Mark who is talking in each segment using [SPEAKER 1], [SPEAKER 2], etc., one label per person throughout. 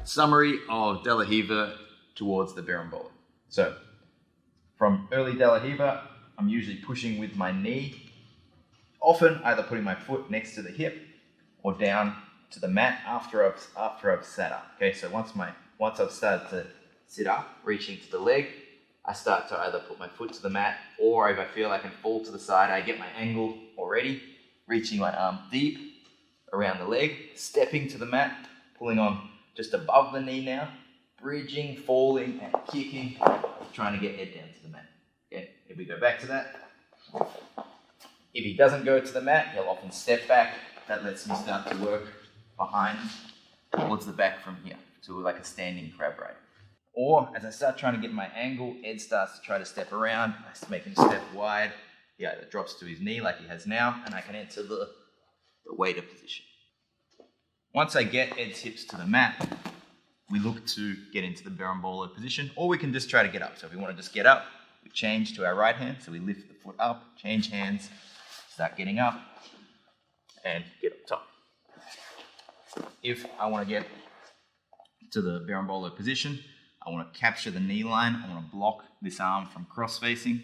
[SPEAKER 1] Summary of De La Riva towards the berimbolo. So, from early De La Riva, I'm usually pushing with my knee, often either putting my foot next to the hip or down to the mat after I've sat up. Okay, so once I've started to sit up, reaching to the leg, I start to either put my foot to the mat, or if I feel I can fall to the side, I get my angle already, reaching my arm deep around the leg, stepping to the mat, pulling on just above the knee now, bridging, falling, and kicking, trying to get head down to the mat. Okay, if we go back to that. If he doesn't go to the mat, he'll often step back. That lets me start to work behind towards the back from here to like a standing crab ride. Or as I start trying to get my angle, Ed starts to try to step around. I make him step wide. He either drops to his knee like he has now, and I can enter the waiter position. Once I get Ed's hips to the mat, we look to get into the berimbolo position, or we can just try to get up. So if we want to just get up, we change to our right hand. So we lift the foot up, change hands, start getting up, and get up top. If I want to get to the berimbolo position, I want to capture the knee line. I want to block this arm from cross-facing.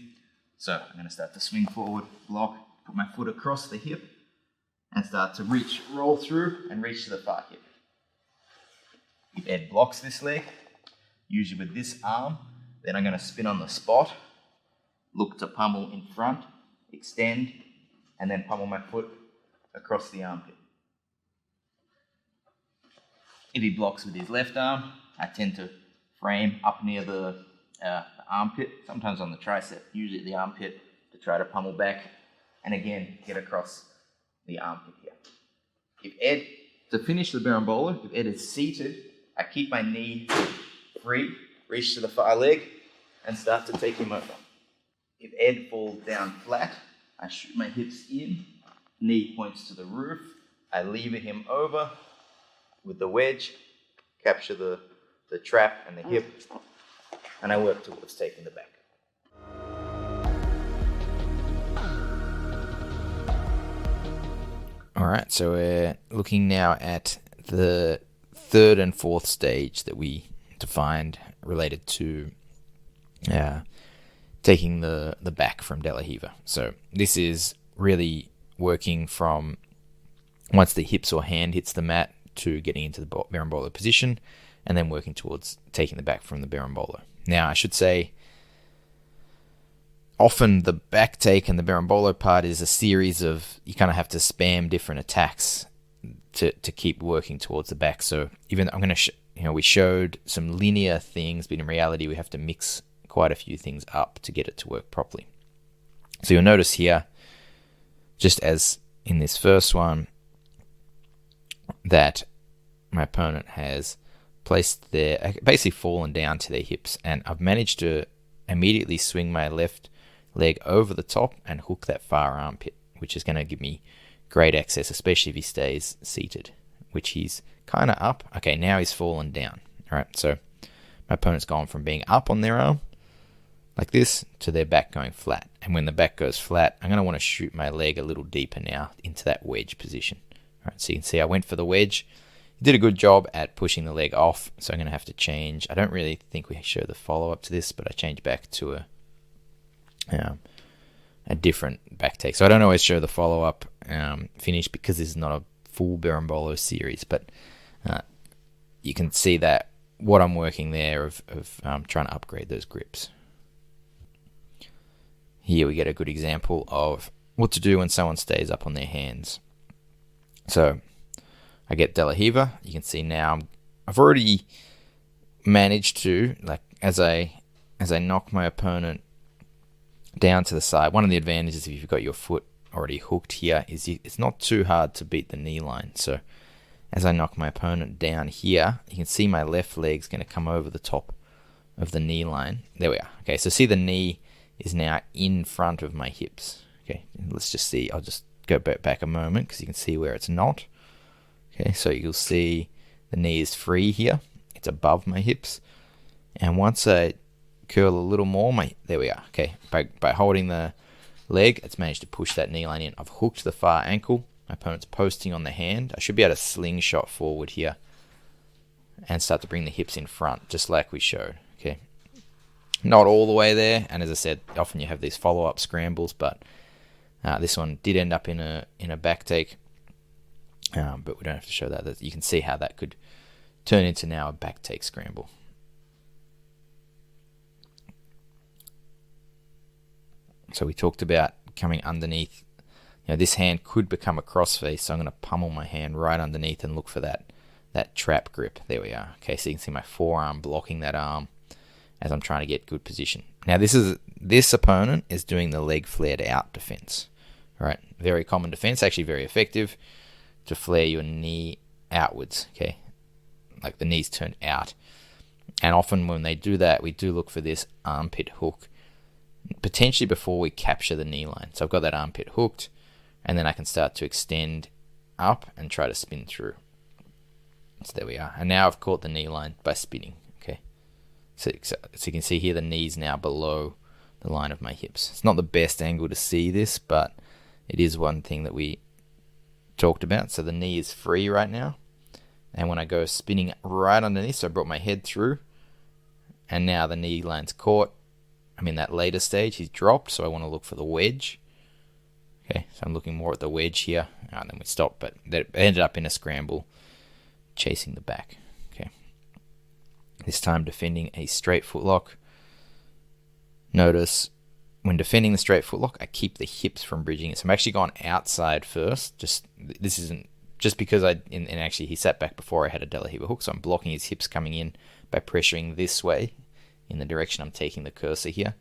[SPEAKER 1] So I'm going to start to swing forward, block, put my foot across the hip, and start to reach, roll through, and reach to the far hip. If Ed blocks this leg, usually with this arm, then I'm going to spin on the spot, look to pummel in front, extend, and then pummel my foot across the armpit. If he blocks with his left arm, I tend to frame up near the armpit, sometimes on the tricep, usually the armpit, to try to pummel back, and again, get across the armpit here. To finish the berimbolo, if Ed is seated, I keep my knee free, reach to the far leg, and start to take him over. If Ed falls down flat, I shoot my hips in, knee points to the roof, I lever him over with the wedge, capture the trap and the hip, and I work towards taking the back.
[SPEAKER 2] All right, so we're looking now at the third and fourth stage that we defined related to taking the back from De La Riva. So this is really working from once the hips or hand hits the mat to getting into the berimbolo position, and then working towards taking the back from the berimbolo. Now, I should say, often the back take and the berimbolo part is a series of, you kind of have to spam different attacks to keep working towards the back. So even I'm going to, we showed some linear things, but in reality, we have to mix quite a few things up to get it to work properly. So you'll notice here, just as in this first one, that my opponent has placed basically fallen down to their hips, and I've managed to immediately swing my left leg over the top and hook that far armpit, which is going to give me great access, especially if he stays seated, which he's kind of up. Okay, now he's fallen down. All right, so my opponent's gone from being up on their arm like this to their back going flat. And when the back goes flat, I'm going to want to shoot my leg a little deeper now into that wedge position. All right, so you can see I went for the wedge. He did a good job at pushing the leg off, so I'm going to have to change. I don't really think we show the follow-up to this, but I changed back to a different back take. So I don't always show the follow-up finish because this is not a full berimbolo series, but you can see that what I'm working there of trying to upgrade those grips. Here we get a good example of what to do when someone stays up on their hands. So I get De La Riva. You can see now I've already managed to, like, as I knock my opponent down to the side. One of the advantages if you've got your foot already hooked here is it's not too hard to beat the knee line. So as I knock my opponent down here, you can see my left leg's going to come over the top of the knee line. There we are. Okay, so see the knee is now in front of my hips. Okay, let's just see. I'll just go back a moment because you can see where it's not. Okay, so you'll see the knee is free here. It's above my hips. And once I curl a little more, there we are. Okay, by holding the leg, it's managed to push that knee line in. I've hooked the far ankle. My opponent's posting on the hand. I should be able to slingshot forward here and start to bring the hips in front, just like we showed. Okay, not all the way there, and as I said, often you have these follow-up scrambles, but this one did end up in a back take, but we don't have to show that. You can see how that could turn into now a back take scramble. So we talked about coming underneath. This hand could become a crossface, so I'm going to pummel my hand right underneath and look for that trap grip. There we are. Okay, so you can see my forearm blocking that arm as I'm trying to get good position. Now this opponent is doing the leg flared out defense, right? Very common defense, actually very effective, to flare your knee outwards, okay? Like the knee's turned out. And often when they do that, we do look for this armpit hook, potentially before we capture the knee line. So I've got that armpit hooked, and then I can start to extend up and try to spin through. So there we are. And now I've caught the knee line by spinning. Okay. So you can see here the knee's now below the line of my hips. It's not the best angle to see this, but it is one thing that we talked about. So the knee is free right now. And when I go spinning right underneath, so I brought my head through, and now the knee line's caught. I'm in that later stage. He's dropped, so I want to look for the wedge. Okay, so I'm looking more at the wedge here, and then we stop, but that ended up in a scramble, chasing the back. Okay, this time defending a straight footlock. Notice when defending the straight footlock, I keep the hips from bridging it. So I'm actually going outside first. This isn't just because and actually he sat back before I had a De La Riva hook, so I'm blocking his hips coming in by pressuring this way in the direction I'm taking the cursor here.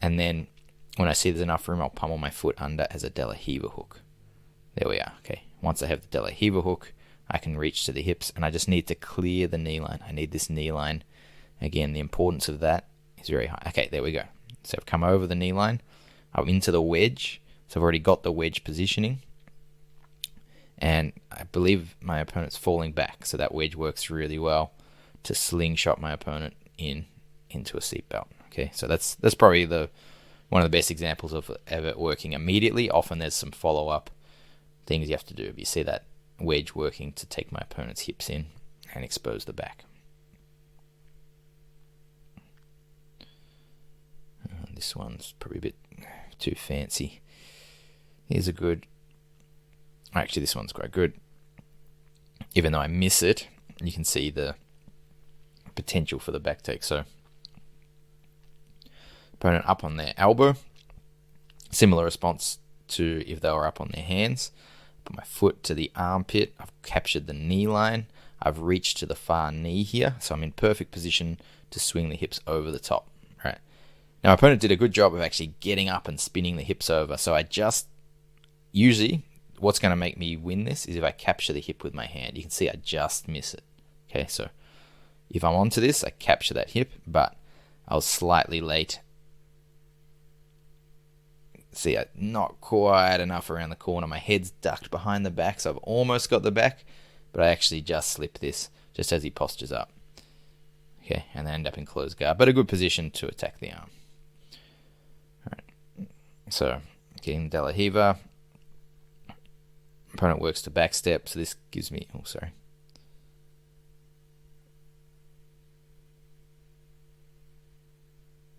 [SPEAKER 2] And then when I see there's enough room, I'll pummel my foot under as a De La Riva hook. There we are. Okay, once I have the De La Riva hook, I can reach to the hips, and I just need to clear the knee line. I need this knee line. Again, the importance of that is very high. Okay, there we go. So I've come over the knee line. I'm into the wedge. So I've already got the wedge positioning. And I believe my opponent's falling back. So that wedge works really well to slingshot my opponent into a seatbelt. Okay, so that's probably one of the best examples of it working immediately. Often there's some follow-up things you have to do. If you see that wedge working to take my opponent's hips in and expose the back. This one's probably a bit too fancy. Here's a good... Actually, this one's quite good. Even though I miss it, you can see the potential for the back take. So, opponent up on their elbow. Similar response to if they were up on their hands. Put my foot to the armpit. I've captured the knee line. I've reached to the far knee here. So I'm in perfect position to swing the hips over the top. Right. Now, my opponent did a good job of actually getting up and spinning the hips over. So usually, what's going to make me win this is if I capture the hip with my hand. You can see I just miss it. Okay, so if I'm onto this, I capture that hip, but I was slightly late. See, not quite enough around the corner. My head's ducked behind the back, so I've almost got the back, but I actually just slipped this just as he postures up. Okay, and then end up in closed guard, but a good position to attack the arm. All right, so getting De La Riva. Opponent works to back step, so this gives me... Oh, sorry.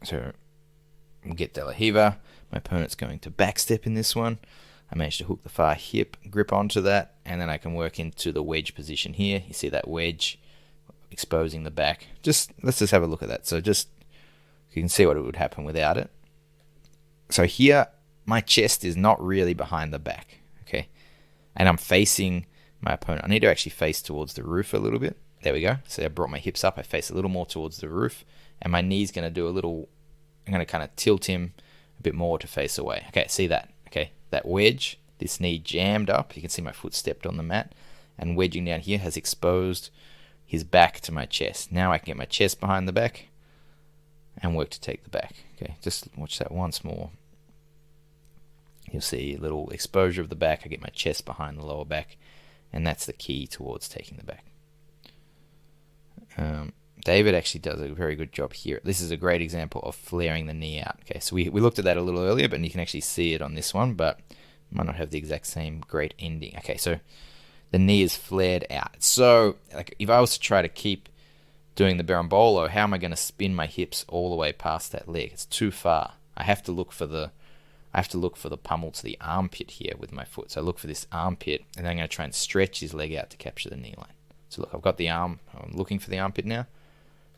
[SPEAKER 2] So we'll get De La Riva. My opponent's going to back step in this one. I managed to hook the far hip, grip onto that, and then I can work into the wedge position here. You see that wedge exposing the back. Let's just have a look at that. So you can see what would happen without it. So here, my chest is not really behind the back, okay? And I'm facing my opponent. I need to actually face towards the roof a little bit. There we go. So I brought my hips up. I face a little more towards the roof. And my knee's going to do I'm going to kind of tilt him a bit more to face away. Okay, see that? Okay, that wedge, this knee jammed up. You can see my foot stepped on the mat. And wedging down here has exposed his back to my chest. Now I can get my chest behind the back and work to take the back. Okay, just watch that once more. You'll see a little exposure of the back. I get my chest behind the lower back, and that's the key towards taking the back. David actually does a very good job here. This is a great example of flaring the knee out. Okay, so we looked at that a little earlier, but you can actually see it on this one, but might not have the exact same great ending. Okay, so the knee is flared out. So, like, if I was to try to keep doing the berimbolo, how am I going to spin my hips all the way past that leg? It's too far. I have to look for the pummel to the armpit here with my foot. So I look for this armpit, and then I'm going to try and stretch his leg out to capture the knee line. So look, I've got the arm. I'm looking for the armpit now.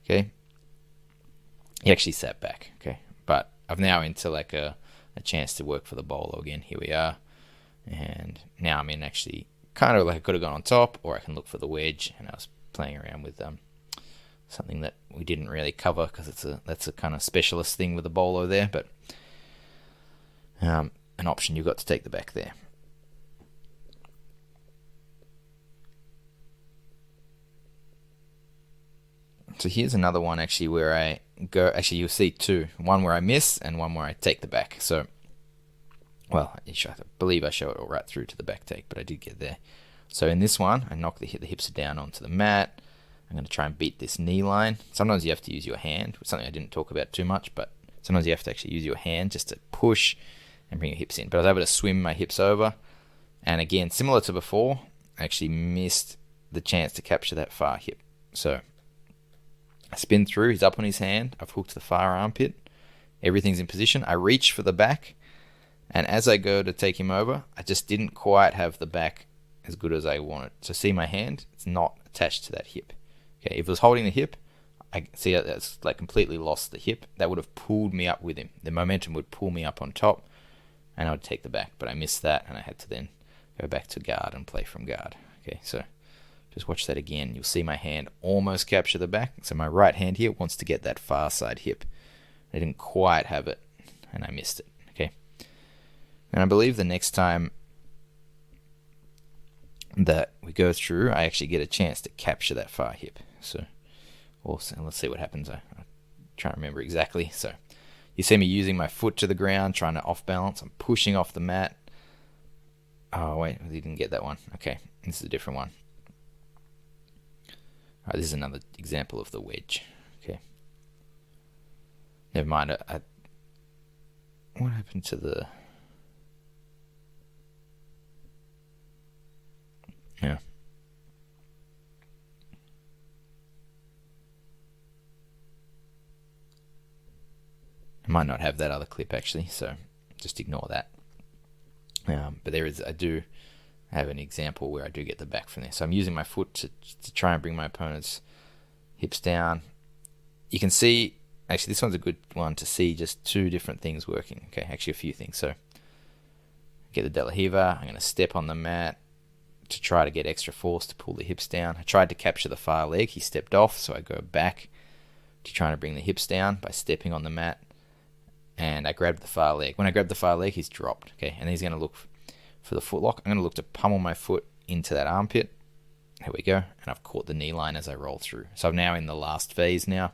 [SPEAKER 2] Okay. He actually sat back. Okay. But I've now into like a chance to work for the bolo again. Here we are. And now I'm in actually kind of like I could have gone on top, or I can look for the wedge. And I was playing around with something that we didn't really cover because that's a kind of specialist thing with the bolo there. But an option, you've got to take the back there. So here's another one actually where I go, actually you'll see two, one where I miss and one where I take the back. So, well, I believe I show it all right through to the back take, but I did get there. So in this one, I knock the hips down onto the mat. I'm going to try and beat this knee line. Sometimes you have to use your hand, something I didn't talk about too much, but sometimes you have to actually use your hand just to push and bring your hips in. But I was able to swim my hips over. And again, similar to before, I actually missed the chance to capture that far hip. So I spin through, he's up on his hand, I've hooked the far armpit, everything's in position. I reach for the back, and as I go to take him over, I just didn't quite have the back as good as I wanted. So see my hand, it's not attached to that hip. Okay, if it was holding the hip, I see that's like completely lost the hip. That would have pulled me up with him. The momentum would pull me up on top, and I would take the back, but I missed that, and I had to then go back to guard and play from guard. Okay, so just watch that again. You'll see my hand almost capture the back. So my right hand here wants to get that far side hip. I didn't quite have it, and I missed it. Okay, and I believe the next time that we go through, I actually get a chance to capture that far hip. So also, let's see what happens. I'm trying to remember exactly. So you see me using my foot to the ground, trying to off balance. I'm pushing off the mat. Oh, wait, I didn't get that one. Okay, this is a different one. All right, this is another example of the wedge. Okay. Never mind. What happened to the... Yeah. I might not have that other clip actually, so just ignore that. But I do have an example where I do get the back from there. So I'm using my foot to try and bring my opponent's hips down. You can see, actually this one's a good one to see just two different things working. Okay, actually a few things. So get the De La Riva, I'm going to step on the mat to try to get extra force to pull the hips down. I tried to capture the far leg, he stepped off, so I go back to trying to bring the hips down by stepping on the mat. And I grabbed the far leg. When I grabbed the far leg, he's dropped. Okay, and he's going to look for the foot lock. I'm going to look to pummel my foot into that armpit. Here we go. And I've caught the knee line as I roll through. So I'm now in the last phase now.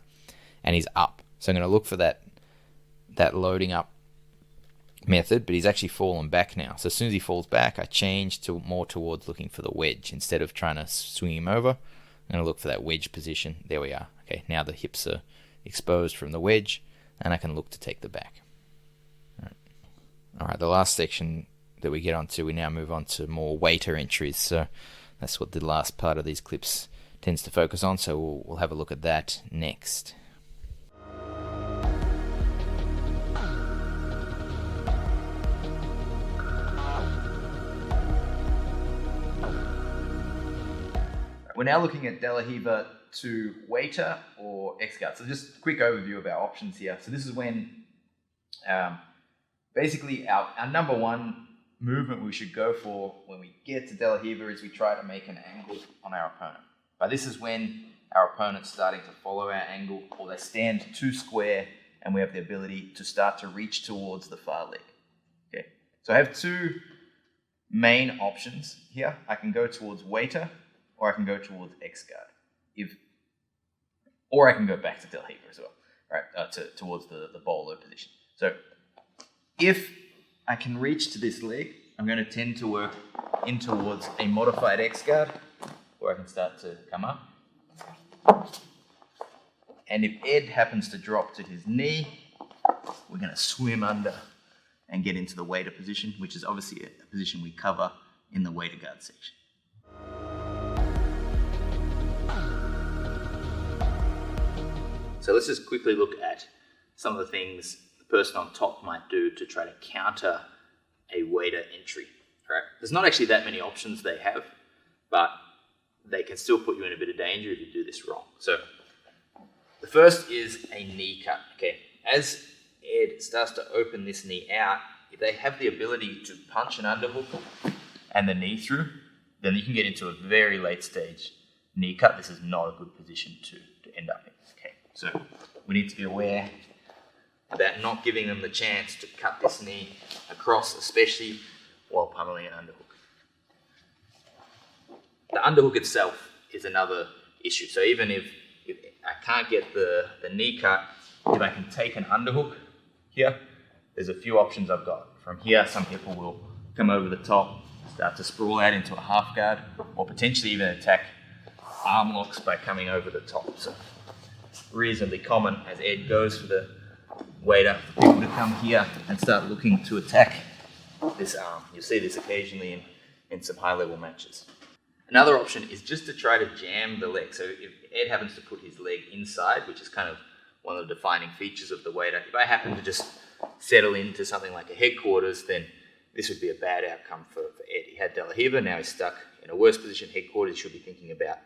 [SPEAKER 2] And he's up. So I'm going to look for that loading up method, but he's actually fallen back now. So as soon as he falls back, I change to more towards looking for the wedge. Instead of trying to swing him over, I'm going to look for that wedge position. There we are. Okay, now the hips are exposed from the wedge, and I can look to take the back. All right, the last section that we get onto, we now move on to more waiter entries. So that's what the last part of these clips tends to focus on. So we'll have a look at that next.
[SPEAKER 1] We're now looking at De La Riva to waiter or X-guard. So just a quick overview of our options here. So this is when basically our number one movement we should go for when we get to De La Riva is we try to make an angle on our opponent. But this is when our opponent's starting to follow our angle, or they stand too square and we have the ability to start to reach towards the far leg. Okay, so I have two main options here. I can go towards waiter, or I can go towards X-guard. Or I can go back to De La Riva as well, right? Towards the bolo position. So if I can reach to this leg, I'm going to tend to work in towards a modified X-guard, where I can start to come up. And if Ed happens to drop to his knee, we're going to swim under and get into the waiter position, which is obviously a position we cover in the waiter guard section.
[SPEAKER 3] So let's just quickly look at some of the things the person on top might do to try to counter a wader entry. Right? There's not actually that many options they have, but they can still put you in a bit of danger if you do this wrong. So the first is a knee cut. Okay, as Ed starts to open this knee out, if they have the ability to punch an underhook and the knee through, then you can get into a very late stage knee cut. This is not a good position to end up in. Okay, so we need to be aware about not giving them the chance to cut this knee across, especially while pummeling an underhook. The underhook itself is another issue. So even if I can't get the knee cut, if I can take an underhook here, there's a few options I've got. From here, some people will come over the top, start to sprawl out into a half guard, or potentially even attack arm locks by coming over the top. So reasonably common as Ed goes for the wader for people to come here and start looking to attack this arm. You'll see this occasionally in some high-level matches. Another option is just to try to jam the leg. So if Ed happens to put his leg inside, which is kind of one of the defining features of the wader, if I happen to just settle into something like a headquarters, then this would be a bad outcome for Ed. He had De La Riva, now he's stuck in a worse position. Headquarters, he should be thinking about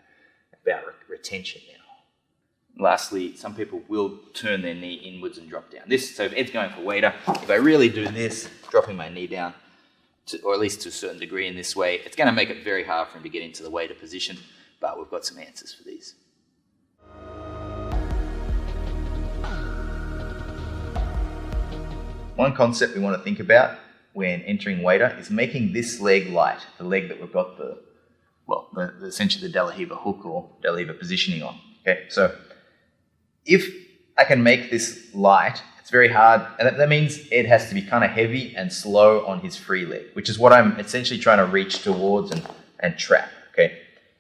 [SPEAKER 3] retention now. Lastly, some people will turn their knee inwards and drop down. So if Ed's going for wader, if I really do this, dropping my knee down, or at least to a certain degree in this way, it's going to make it very hard for him to get into the wader position, but we've got some answers for these.
[SPEAKER 1] One concept we want to think about when entering wader is making this leg light, the leg that we've got essentially the De La Riva hook or De La Riva positioning on. Okay, so if I can make this light, it's very hard, and that means Ed has to be kind of heavy and slow on his free leg, which is what I'm essentially trying to reach towards and trap. Okay,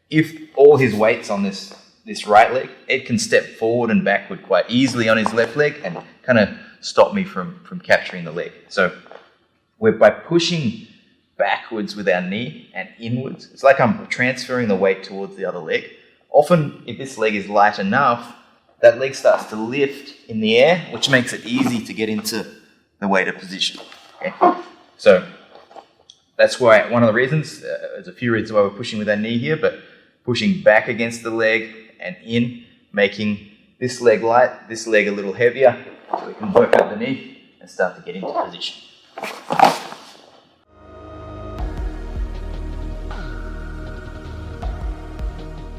[SPEAKER 1] if all his weight's on this right leg, Ed can step forward and backward quite easily on his left leg and kind of stop me from capturing the leg. So by pushing backwards with our knee and inwards, it's like I'm transferring the weight towards the other leg. Often, if this leg is light enough, that leg starts to lift in the air, which makes it easy to get into the wader position. Okay? So that's why one of the reasons, there's a few reasons why we're pushing with our knee here, but pushing back against the leg and in, making this leg light, this leg a little heavier, so we can work underneath and start to get into position.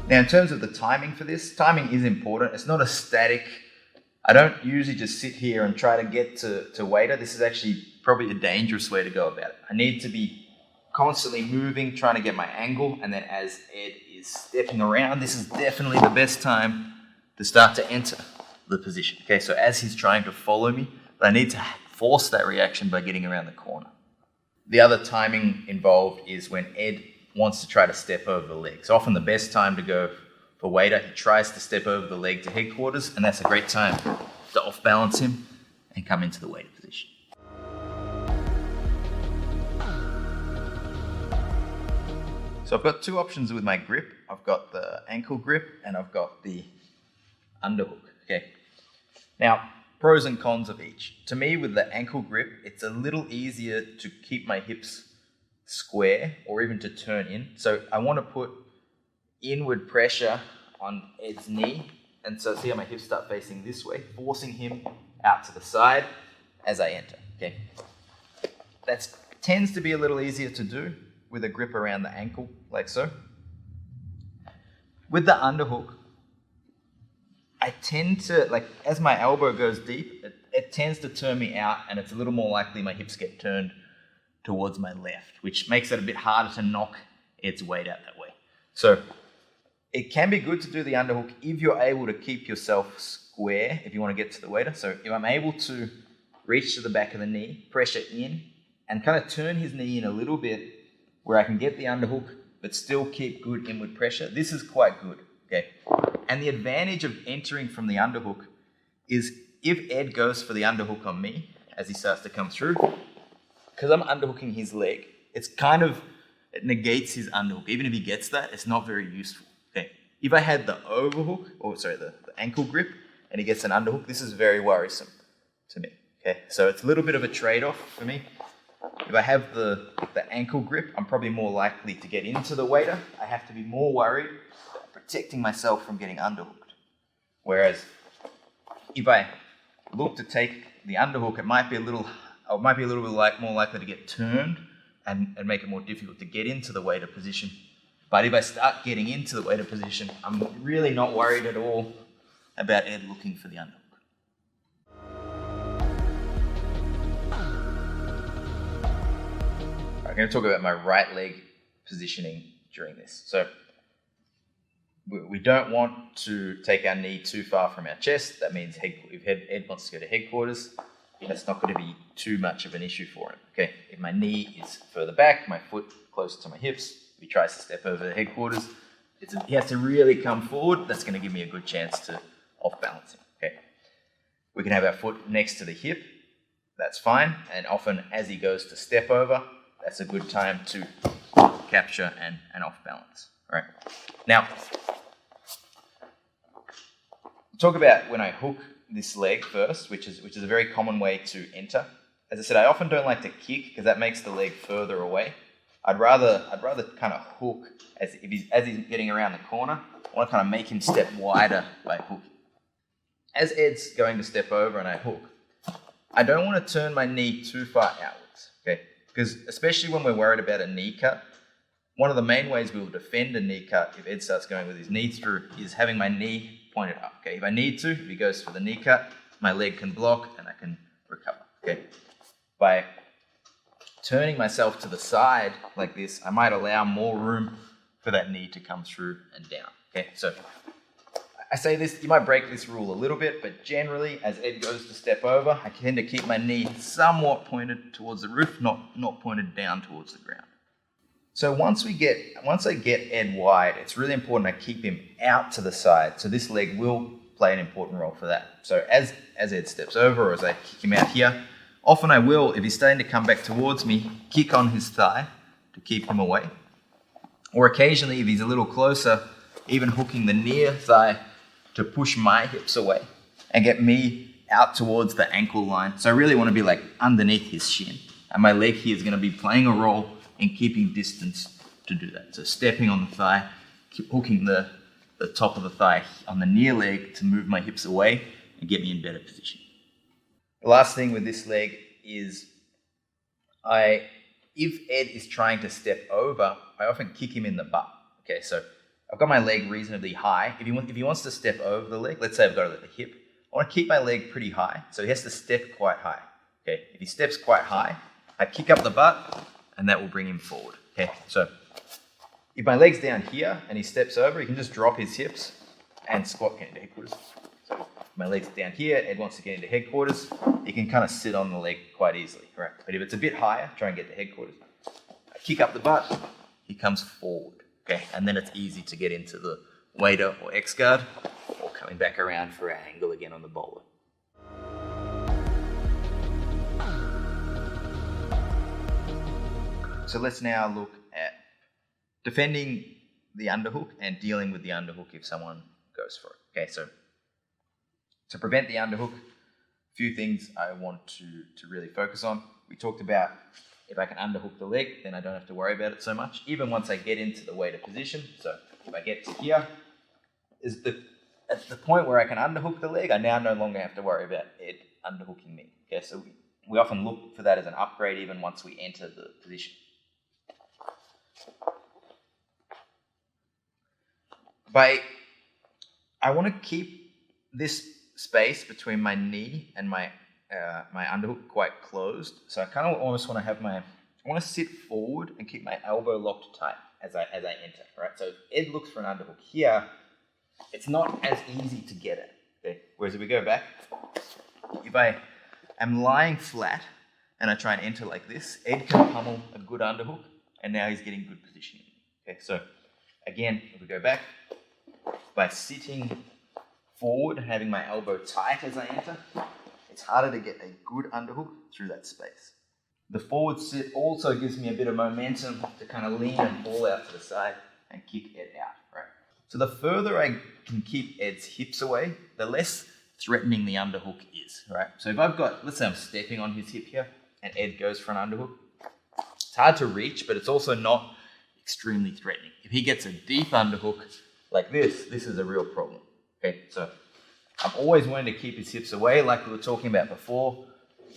[SPEAKER 1] Now, in terms of the timing for this, timing is important. It's not a static. I don't usually just sit here and try to get to wader. This is actually probably a dangerous way to go about it. I need to be constantly moving, trying to get my angle, and then as Ed is stepping around, this is definitely the best time to start to enter the position. Okay, so as he's trying to follow me, but I need to force that reaction by getting around the corner. The other timing involved is when Ed wants to try to step over the leg. So often the best time to go for wader, he tries to step over the leg to headquarters, and that's a great time to off balance him and come into the wader position. So I've got two options with my grip. I've got the ankle grip and I've got the underhook. Okay. Now, pros and cons of each. To me, with the ankle grip, it's a little easier to keep my hips square or even to turn in. So I want to put inward pressure on Ed's knee, and so see how my hips start facing this way, forcing him out to the side as I enter. Okay, that tends to be a little easier to do with a grip around the ankle like so. With the underhook, I tend to, like, as my elbow goes deep, it tends to turn me out, and it's a little more likely my hips get turned towards my left, which makes it a bit harder to knock Ed's weight out that way. So it can be good to do the underhook if you're able to keep yourself square if you want to get to the wader. So if I'm able to reach to the back of the knee, pressure in, and kind of turn his knee in a little bit where I can get the underhook but still keep good inward pressure, this is quite good. Okay. And the advantage of entering from the underhook is if Ed goes for the underhook on me as he starts to come through, because I'm underhooking his leg, it negates his underhook. Even if he gets that, it's not very useful. Okay. If I had the overhook, the ankle grip, and he gets an underhook, this is very worrisome to me. Okay, so it's a little bit of a trade-off for me. If I have the ankle grip, I'm probably more likely to get into the wader. I have to be more worried about protecting myself from getting underhooked. Whereas if I look to take the underhook, it might be a little bit more likely to get turned and make it more difficult to get into the wader position. But if I start getting into the wader position, I'm really not worried at all about Ed looking for the underhook. I'm going to talk about my right leg positioning during this. So we don't want to take our knee too far from our chest. That means if Ed wants to go to headquarters, that's not going to be too much of an issue for him. Okay, if my knee is further back, my foot closer to my hips, if he tries to step over the headquarters, he has to really come forward. That's going to give me a good chance to off-balance him. Okay, we can have our foot next to the hip. That's fine. And often as he goes to step over, that's a good time to capture and off-balance. All right. Now, talk about when I hook this leg first, which is a very common way to enter. As I said, I often don't like to kick because that makes the leg further away. I'd rather kind of hook as he's getting around the corner. I want to kind of make him step wider by hooking. As Ed's going to step over and I hook, I don't want to turn my knee too far outwards. Okay, because especially when we're worried about a knee cut, one of the main ways we will defend a knee cut if Ed starts going with his knee through is having my knee pointed up. Okay, if I need to, if he goes for the knee cut, my leg can block and I can recover. Okay, by turning myself to the side like this, I might allow more room for that knee to come through and down. Okay, so I say this, you might break this rule a little bit, but generally as Ed goes to step over, I tend to keep my knee somewhat pointed towards the roof, not pointed down towards the ground. So once I get Ed wide, it's really important I keep him out to the side. So this leg will play an important role for that. So as Ed steps over or as I kick him out here, often I will, if he's starting to come back towards me, kick on his thigh to keep him away. Or occasionally, if he's a little closer, even hooking the near thigh to push my hips away and get me out towards the ankle line. So I really want to be like underneath his shin. And my leg here is going to be playing a role in keeping distance to do that. So stepping on the thigh, keep hooking the top of the thigh on the near leg to move my hips away and get me in better position. The last thing with this leg is if Ed is trying to step over, I often kick him in the butt. Okay, so I've got my leg reasonably high. If he wants to step over the leg, let's say I've got it at the hip, I want to keep my leg pretty high, so he has to step quite high. Okay, if he steps quite high, I kick up the butt, and that will bring him forward. Okay, so if my leg's down here and he steps over, he can just drop his hips and squat get into headquarters. So if my leg's down here, Ed wants to get into headquarters, he can kind of sit on the leg quite easily. Right? But if it's a bit higher, try and get to headquarters. I kick up the butt, he comes forward. Okay, and then it's easy to get into the wader or X guard, or coming back around for our angle again on the bowler. So let's now look at defending the underhook and dealing with the underhook if someone goes for it. Okay, so to prevent the underhook, a few things I want to really focus on. We talked about if I can underhook the leg, then I don't have to worry about it so much, even once I get into the wader position. So if I get to here, at the point where I can underhook the leg, I now no longer have to worry about Ed underhooking me. Okay, so we often look for that as an upgrade even once we enter the position. I want to keep this space between my knee and my underhook quite closed. So I kind of almost want to I want to sit forward and keep my elbow locked tight as I enter, right? So if Ed looks for an underhook here, it's not as easy to get at. Okay? Whereas if we go back, if I am lying flat and I try and enter like this, Ed can pummel a good underhook, and now he's getting good positioning. Okay, so again, if we go back, by sitting forward and having my elbow tight as I enter, it's harder to get a good underhook through that space. The forward sit also gives me a bit of momentum to kind of lean and fall out to the side and kick Ed out, right? So the further I can keep Ed's hips away, the less
[SPEAKER 3] threatening the underhook is, right? So if I've got, let's say I'm stepping on his hip here and Ed goes for an underhook, it's hard to reach, but it's also not extremely threatening. If he gets a deep underhook like this is a real problem. Okay, so I'm always wanting to keep his hips away, like we were talking about before.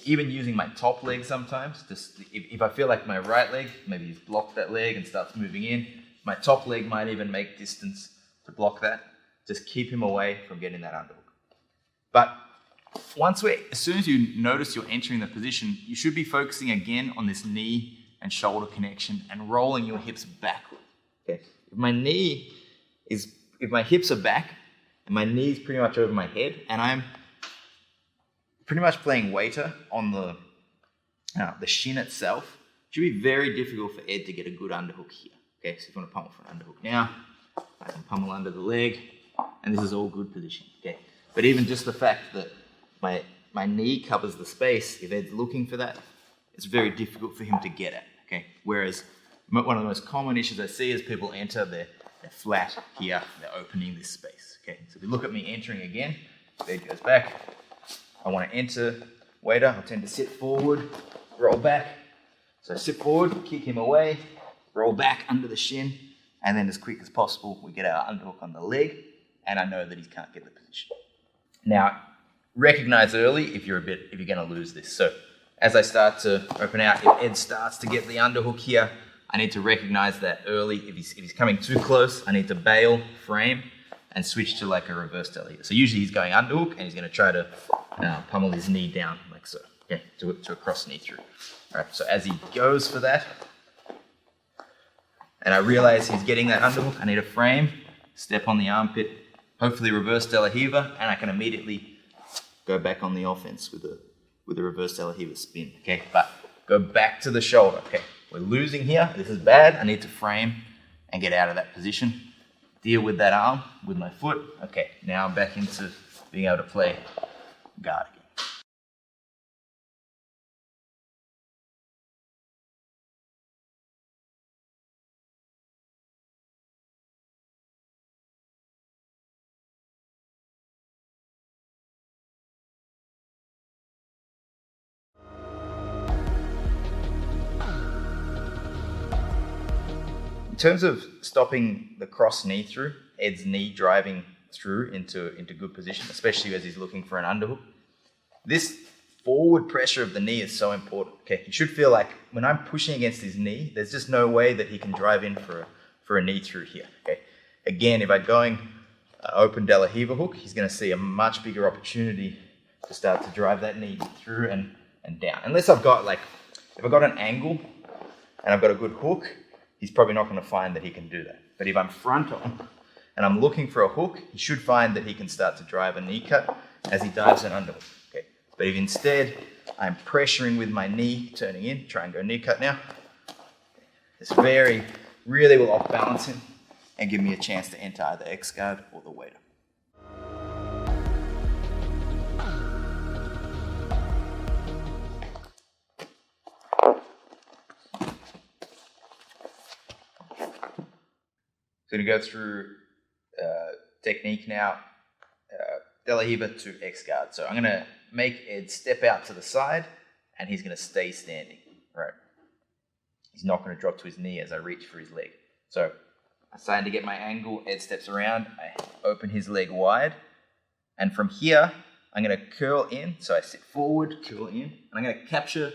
[SPEAKER 3] Even using my top leg sometimes, just if I feel like my right leg, maybe he's blocked that leg and starts moving in, my top leg might even make distance to block that. Just keep him away from getting that underhook. But as soon as you notice you're entering the position, you should be focusing again on this knee and shoulder connection and rolling your hips backward. Okay. If my hips are back and my knee's pretty much over my head and I'm pretty much playing waiter on the shin itself, it should be very difficult for Ed to get a good underhook here. Okay, so if you want to pummel for an underhook now, I can pummel under the leg, and this is all good position. Okay, but even just the fact that my knee covers the space, if Ed's looking for that, it's very difficult for him to get at. Okay, whereas one of the most common issues I see is people enter, they're flat here, they're opening this space. Okay, so if you look at me entering again, Ed goes back. I want to enter waiter, I'll tend to sit forward, roll back. So sit forward, kick him away, roll back under the shin, and then as quick as possible, we get our underhook on the leg, and I know that he can't get the position. Now, recognize early if you're going to lose this. So as I start to open out, if Ed starts to get the underhook here, I need to recognize that early. If he's coming too close, I need to bail, frame, and switch to like a reverse Del Hiva. So usually he's going underhook and he's going to try to pummel his knee down like so, okay, to a cross knee through. All right, so as he goes for that, and I realize he's getting that underhook, I need a frame, step on the armpit, hopefully reverse De La Riva, and I can immediately go back on the offense with a reverse De La Riva spin, okay? But go back to the shoulder, okay? We're losing here, this is bad, I need to frame and get out of that position. Deal with that arm, with my foot. Okay, now I'm back into being able to play guard again. In terms of stopping the cross knee through, Ed's knee driving through into good position, especially as he's looking for an underhook, this forward pressure of the knee is so important. Okay, you should feel like when I'm pushing against his knee, there's just no way that he can drive in for a knee through here. Okay, again, if I'm going open De La Riva hook, he's going to see a much bigger opportunity to start to drive that knee through and down. Unless if I've got an angle and I've got a good hook, he's probably not going to find that he can do that. But if I'm front on and I'm looking for a hook, he should find that he can start to drive a knee cut as he dives an underhook. Okay. But if instead I'm pressuring with my knee, turning in, try and go knee cut now, this really will off balance him and give me a chance to enter either X guard or the waiter. So going to go through technique now, De La Riva to X guard. So I'm going to make Ed step out to the side and he's going to stay standing, right? He's not going to drop to his knee as I reach for his leg. So I'm starting to get my angle, Ed steps around, I open his leg wide, and from here, I'm going to curl in. So I sit forward, curl in, and I'm going to capture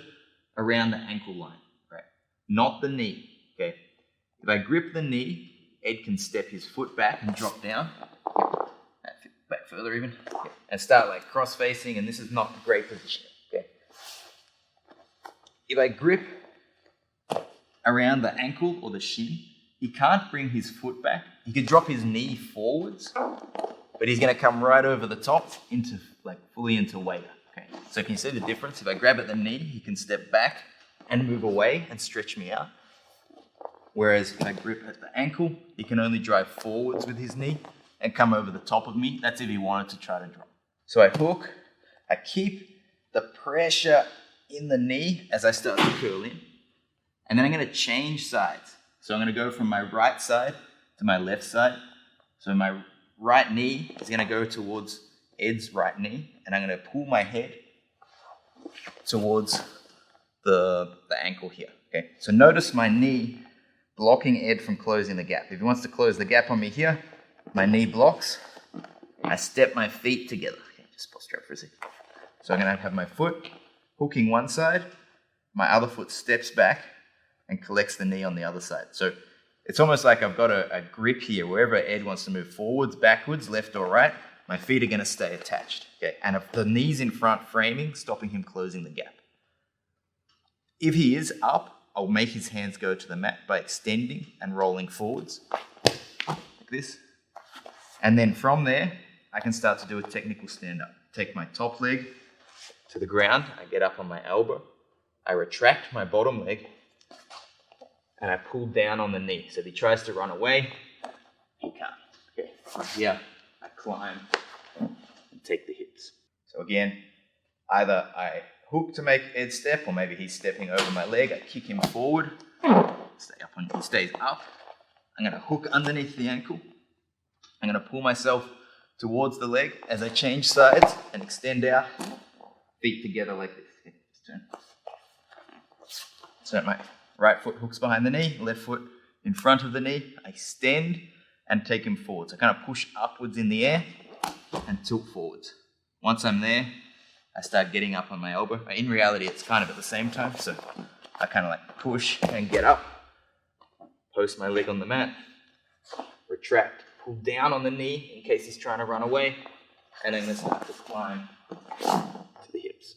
[SPEAKER 3] around the ankle line, right? Not the knee, okay? If I grip the knee, Ed can step his foot back and drop down, back further even, and start like cross-facing, and this is not great positioning, okay? If I grip around the ankle or the shin, he can't bring his foot back. He could drop his knee forwards, but he's gonna come right over the top into fully into waiter, okay? So can you see the difference? If I grab at the knee, he can step back and move away and stretch me out. Whereas if I grip at the ankle, he can only drive forwards with his knee and come over the top of me. That's if he wanted to try to drop. So I hook, I keep the pressure in the knee as I start to curl in. And then I'm going to change sides. So I'm going to go from my right side to my left side. So my right knee is going to go towards
[SPEAKER 1] Ed's right knee, and I'm going to pull my head towards the ankle here. Okay, so notice my knee blocking Ed from closing the gap. If he wants to close the gap on me here, my knee blocks. I step my feet together. Okay, just posture up for a second. So I'm going to have my foot hooking one side, my other foot steps back and collects the knee on the other side. So it's almost like I've got a grip here. Wherever Ed wants to move forwards, backwards, left or right, my feet are going to stay attached. Okay, and if the knee's in front framing, stopping him closing the gap. If he is up, I'll make his hands go to the mat by extending and rolling forwards, like this. And then from there, I can start to do a technical stand-up. Take my top leg to the ground, I get up on my elbow, I retract my bottom leg, and I pull down on the knee. So if he tries to run away, he can't. Okay, from here, I climb and take the hips. So again, either I hook to make Ed step, or maybe he's stepping over my leg, I kick him forward, he stays up. I'm gonna hook underneath the ankle. I'm gonna pull myself towards the leg as I change sides and extend out, feet together like this. Okay, let's turn. So my right foot hooks behind the knee, left foot in front of the knee. I extend and take him forward. So I kind of push upwards in the air and tilt forwards. Once I'm there, I start getting up on my elbow. In reality, it's kind of at the same time. So I kind of like push and get up, post my leg on the mat, retract, pull down on the knee in case he's trying to run away, and then start to climb to the hips.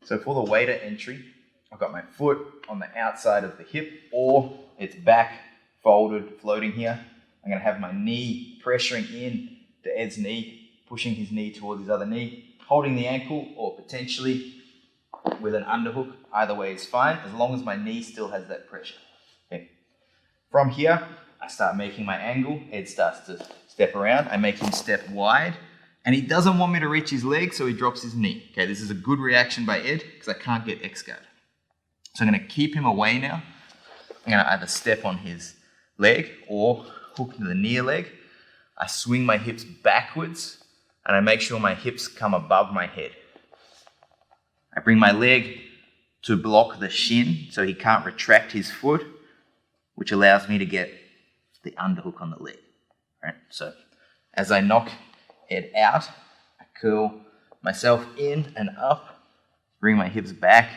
[SPEAKER 1] So for the wader entry, I've got my foot on the outside of the hip, or it's back, folded, floating here. I'm going to have my knee pressuring in to Ed's knee, pushing his knee towards his other knee, holding the ankle, or potentially with an underhook. Either way is fine, as long as my knee still has that pressure. Okay. From here, I start making my angle. Ed starts to step around. I make him step wide. And he doesn't want me to reach his leg, so he drops his knee. Okay, this is a good reaction by Ed, because I can't get X-guard. So I'm going to keep him away now. I'm going to either step on his leg or hook to the near leg. I swing my hips backwards, and I make sure my hips come above my head. I bring my leg to block the shin, so he can't retract his foot, which allows me to get the underhook on the leg. All right, so as I knock Ed out, I curl myself in and up, bring my hips back,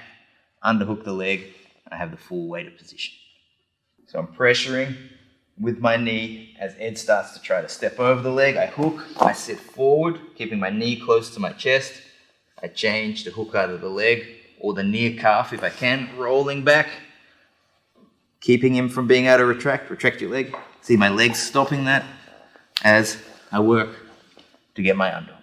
[SPEAKER 1] underhook the leg, and I have the full wader position. So I'm pressuring with my knee as Ed starts to try to step over the leg. I hook, I sit forward, keeping my knee close to my chest. I change to hook either the leg or the near calf if I can, rolling back, keeping him from being able to retract. Retract your leg. See my legs stopping that as I work to get my underhook.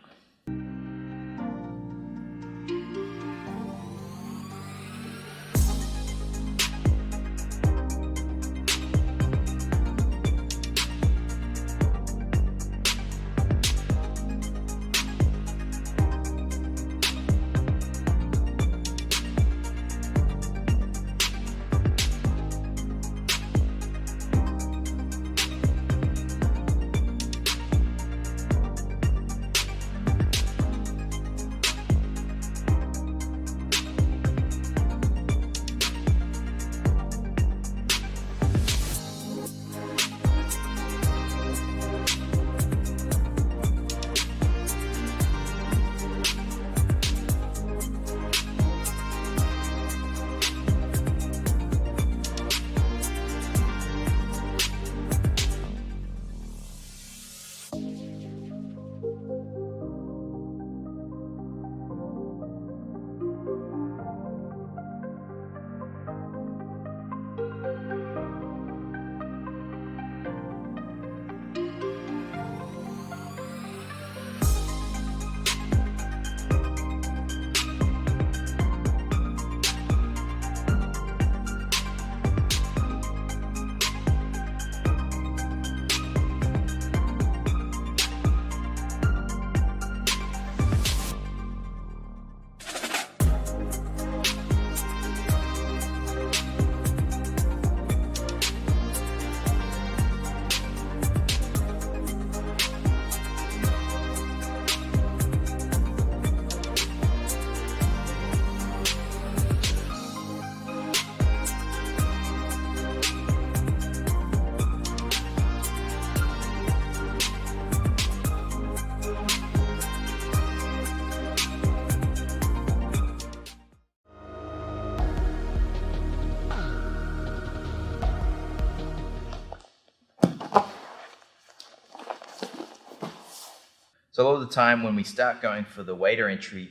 [SPEAKER 3] So a lot of the time when we start going for the wader entry,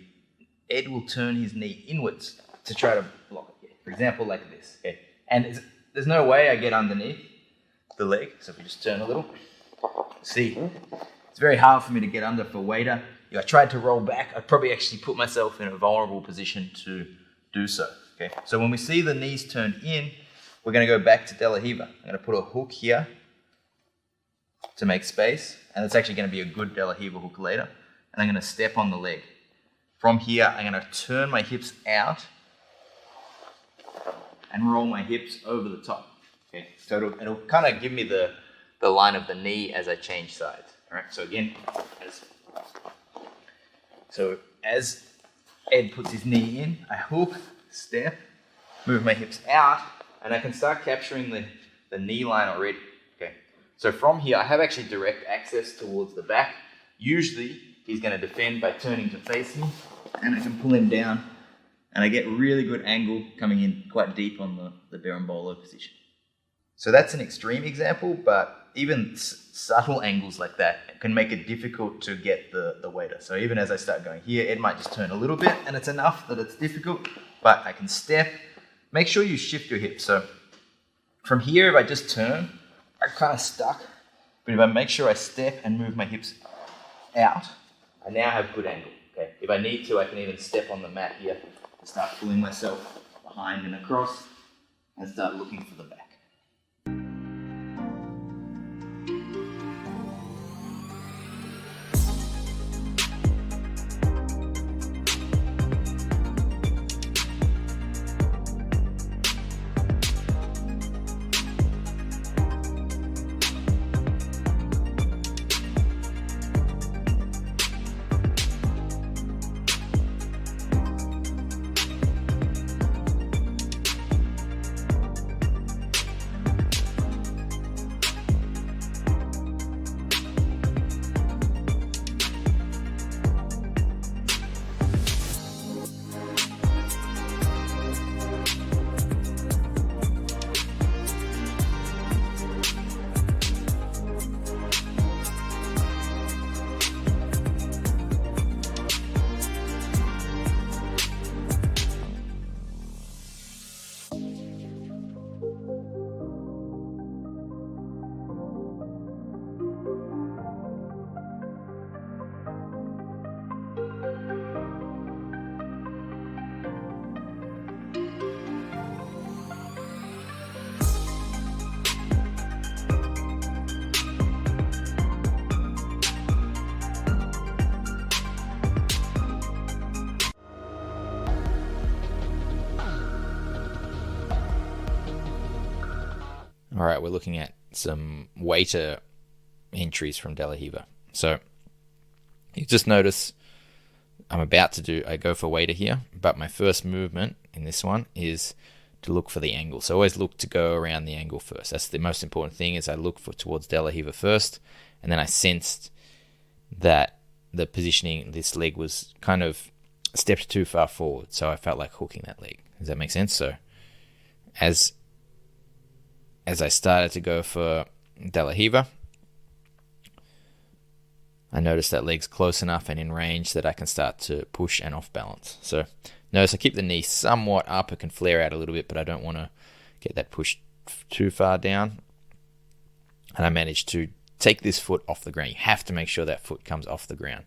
[SPEAKER 3] Ed will turn his knee inwards to try to block it. For example, like this. Okay? And there's no way I get underneath the leg. So if we just turn a little, see, it's very hard for me to get under for wader. If I tried to roll back, I'd probably actually put myself in a vulnerable position to do so. Okay? So when we see the knees turned in, we're going to go back to De La Riva. I'm going to put a hook here to make space, and it's actually going to be a good De La Riva hook later. And I'm going to step on the leg. From here, I'm going to turn my hips out and roll my hips over the top. Okay, so it'll kind of give me the line of the knee as I change sides. All right, so again, as Ed puts his knee in, I hook, step, move my hips out, and I can start capturing the knee line already. Okay, so from here, I have actually direct access towards the back. Usually, he's going to defend by turning to face me, and I can pull him down, and I get really good angle coming in quite deep on the berimbolo position. So that's an extreme example, but even subtle angles like that can make it difficult to get the wader. So even as I start going here, Ed might just turn a little bit, and it's enough that it's difficult, but I can step. Make sure you shift your hips. So from here, if I just turn, I'm kind of stuck. But if I make sure I step and move my hips out, I now have good angle. Okay. If I need to, I can even step on the mat here and start pulling myself behind and across and start looking for the back.
[SPEAKER 2] All right, we're looking at some waiter entries from De La Riva. So you just notice I go for waiter here, but my first movement in this one is to look for the angle. So always look to go around the angle first. That's the most important thing, is I look towards De La Riva first, and then I sensed that the positioning, this leg was kind of stepped too far forward, so I felt like hooking that leg. Does that make sense? So as I started to go for De La Riva, I noticed that leg's close enough and in range that I can start to push and off balance. So notice I keep the knee somewhat up. It can flare out a little bit, but I don't want to get that pushed too far down. And I managed to take this foot off the ground. You have to make sure that foot comes off the ground.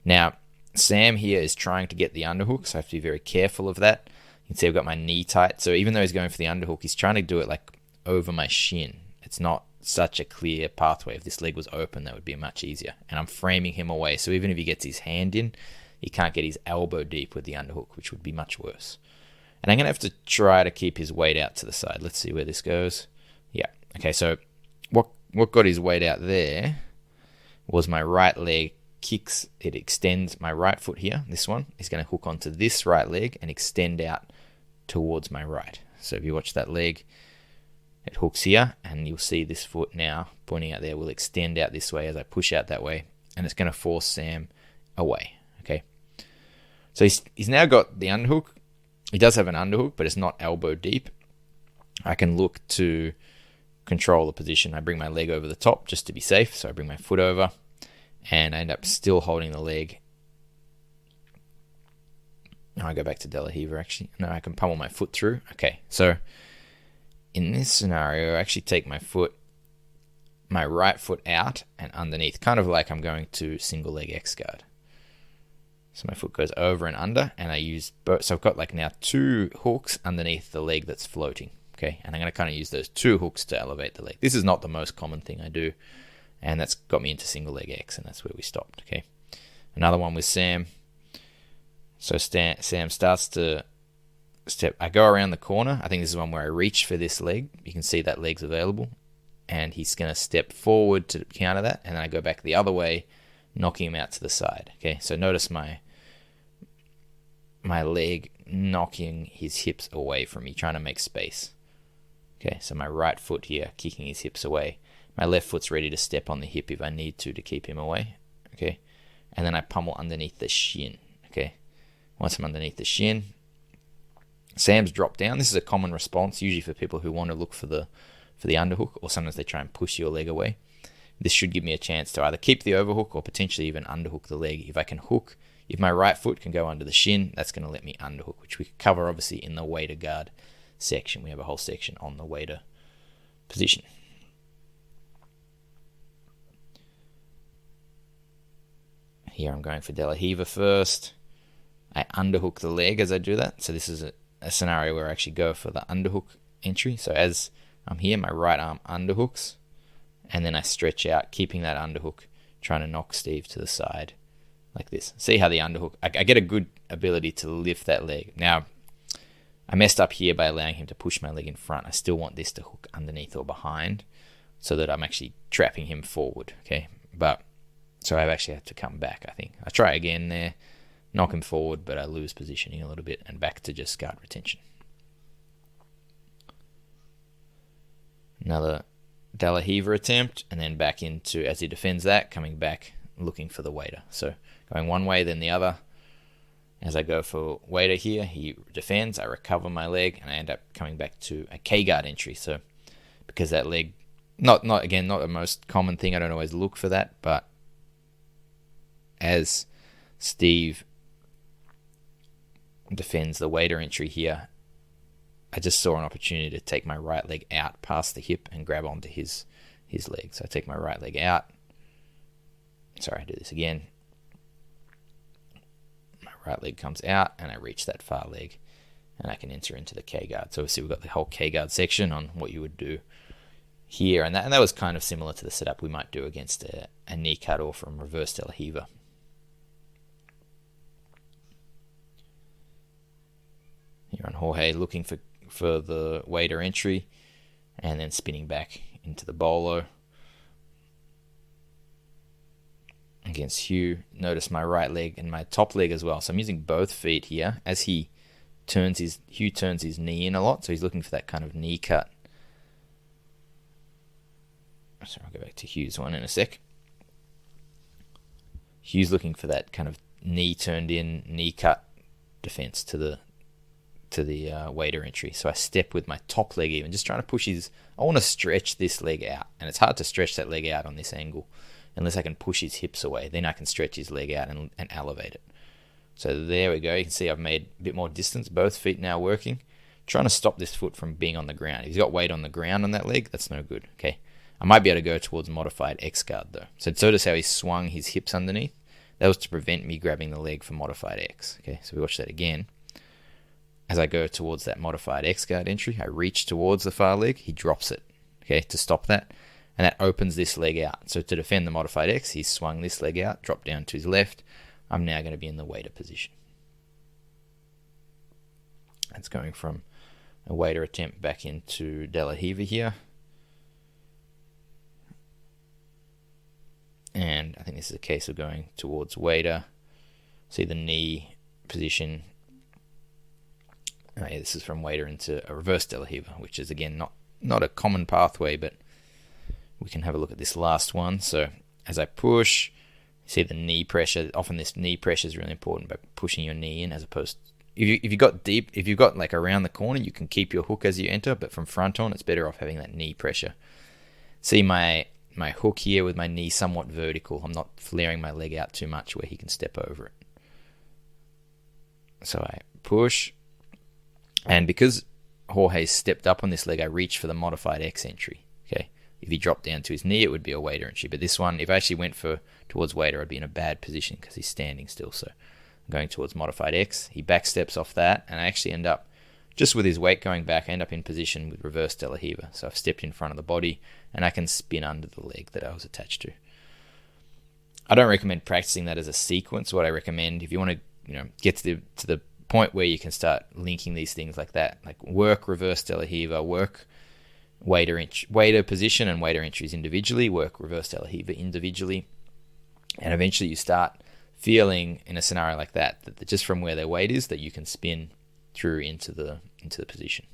[SPEAKER 2] Now, Sam here is trying to get the underhook, so I have to be very careful of that. You can see I've got my knee tight. So even though he's going for the underhook, he's trying to do it like over my shin. It's not such a clear pathway. If this leg was open, that would be much easier. And I'm framing him away, so even if he gets his hand in, he can't get his elbow deep with the underhook, which would be much worse. And I'm going to have to try to keep his weight out to the side. Let's see where this goes. Yeah. Okay, so what got his weight out there was my right leg kicks. It extends my right foot here. This one is going to hook onto this right leg and extend out towards my right. So if you watch that leg, it hooks here, and you'll see this foot now pointing out there will extend out this way as I push out that way, and it's going to force Sam away. Okay, so he's now got the underhook. He does have an underhook, but it's not elbow deep. I can look to control the position. I bring my leg over the top just to be safe, so I bring my foot over, and I end up still holding the leg. No, I go back to De La Riva actually. No, I can pummel my foot through. Okay, so in this scenario, I actually take my right foot out and underneath, kind of like I'm going to single leg X guard. So my foot goes over and under, and I use both. So I've got like now 2 hooks underneath the leg that's floating. Okay, and I'm going to kind of use those 2 hooks to elevate the leg. This is not the most common thing I do, and that's got me into single leg X, and that's where we stopped. Okay, another one with Sam. So Sam starts to step. I go around the corner. I think this is one where I reach for this leg. You can see that leg's available, and he's going to step forward to counter that, and then I go back the other way, knocking him out to the side. Okay, so notice my leg knocking his hips away from me, trying to make space. Okay, so my right foot here kicking his hips away. My left foot's ready to step on the hip if I need to keep him away. Okay, and then I pummel underneath the shin. Okay, once I'm underneath the shin, Sam's dropped down. This is a common response, usually for people who want to look for the underhook, or sometimes they try and push your leg away. This should give me a chance to either keep the overhook or potentially even underhook the leg. If I can hook, if my right foot can go under the shin, that's going to let me underhook, which we cover obviously in the waiter guard section. We have a whole section on the waiter position. Here I'm going for De La Riva first. I underhook the leg as I do that. So this is a scenario where I actually go for the underhook entry. So as I'm here, my right arm underhooks, and then I stretch out, keeping that underhook, trying to knock Steve to the side like this. See how the underhook, I get a good ability to lift that leg. Now, I messed up here by allowing him to push my leg in front. I still want this to hook underneath or behind so that I'm actually trapping him forward, okay? But, so I've actually had to come back, I think. I try again there, knock him forward, but I lose positioning a little bit, and back to just guard retention. Another De La Riva attempt, and then back into, as he defends that, coming back, looking for the waiter. So going one way, then the other. As I go for waiter here, he defends, I recover my leg, and I end up coming back to a K-guard entry. So because that leg, not the most common thing, I don't always look for that, but as Steve defends the waiter entry here, I just saw an opportunity to take my right leg out past the hip and grab onto his leg. So I take my right leg out. Sorry, I do this again. My right leg comes out and I reach that far leg and I can enter into the K-guard. So obviously we've got the whole K-guard section on what you would do here. And that was kind of similar to the setup we might do against a knee cut or from reverse De La Riva. Here on Jorge, looking for the waiter entry and then spinning back into the bolo. Against Hugh, notice my right leg and my top leg as well. So I'm using both feet here as Hugh turns his knee in a lot. So he's looking for that kind of knee cut. Sorry, I'll go back to Hugh's one in a sec. Hugh's looking for that kind of knee turned in, knee cut defense to the waiter entry. So I step with my top leg even, just trying to push I want to stretch this leg out. And it's hard to stretch that leg out on this angle unless I can push his hips away. Then I can stretch his leg out and elevate it. So there we go. You can see I've made a bit more distance. Both feet now working. Trying to stop this foot from being on the ground. If he's got weight on the ground on that leg, that's no good. Okay. I might be able to go towards modified X guard though. So notice how he swung his hips underneath. That was to prevent me grabbing the leg for modified X. Okay, so we watch that again. As I go towards that modified X guard entry, I reach towards the far leg. He drops it, okay, to stop that. And that opens this leg out. So to defend the modified X, he's swung this leg out, dropped down to his left. I'm now going to be in the waiter position. That's going from a waiter attempt back into De La Riva here. And I think this is a case of going towards waiter. See the knee position. Yeah, this is from waiter into a reverse De La Riva, which is again not a common pathway, but we can have a look at this last one. So as I push, you see the knee pressure. Often this knee pressure is really important by pushing your knee in, as opposed if you got deep, if you've got like around the corner, you can keep your hook as you enter, but from front on, it's better off having that knee pressure. See my my hook here with my knee somewhat vertical. I'm not flaring my leg out too much where he can step over it. So I push, and because Jorge stepped up on this leg, I reach for the modified X entry. Okay, if he dropped down to his knee, it would be a wader entry. But this one, if I actually went towards wader, I'd be in a bad position because he's standing still. So I'm going towards modified X. He back steps off that, and I actually end up, just with his weight going back, I end up in position with reverse De La Riva. So I've stepped in front of the body, and I can spin under the leg that I was attached to. I don't recommend practicing that as a sequence. What I recommend, if you want to, get to the point where you can start linking these things like that, like work reverse De La Riva, work wader position and wader entries individually, work reverse De La Riva individually, and eventually you start feeling in a scenario like that just from where their weight is, that you can spin through into the position.